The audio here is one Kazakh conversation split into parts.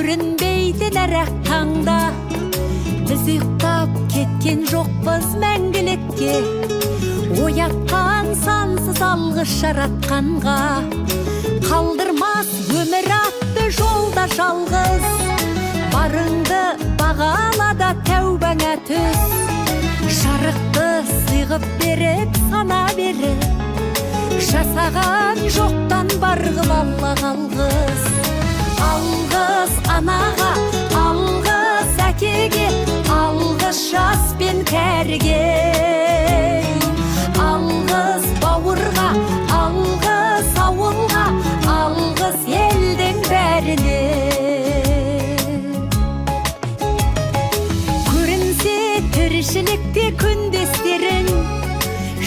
көрінбейтін әрақ таңда. Біз ұйықтап кеткен жоқпыз мәңгілікке, оятқан сансыз алғыс жаратқанға. Қалдырмас өмір атты жолда жалғыз, барыңды бағалада тәубаңа түс. Жарықты сыйғып беріп сана беріп, жасаған жоқтан барғып алла қалғыз. Алғыз анаға, алғыз әкеге, алғыз жас пен кәріге. Алғыз бауырға, алғыз ауылға, алғыз елдің бәріне. Көрінсе тіршілікте күндестерің,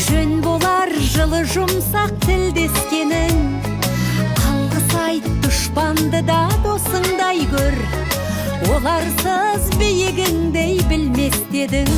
жөн болар жылы жұмсақ тілдескенің. Алғыс айт дұшпанды да досыңдай көр, оларсыз биігіңдей білмес дедің.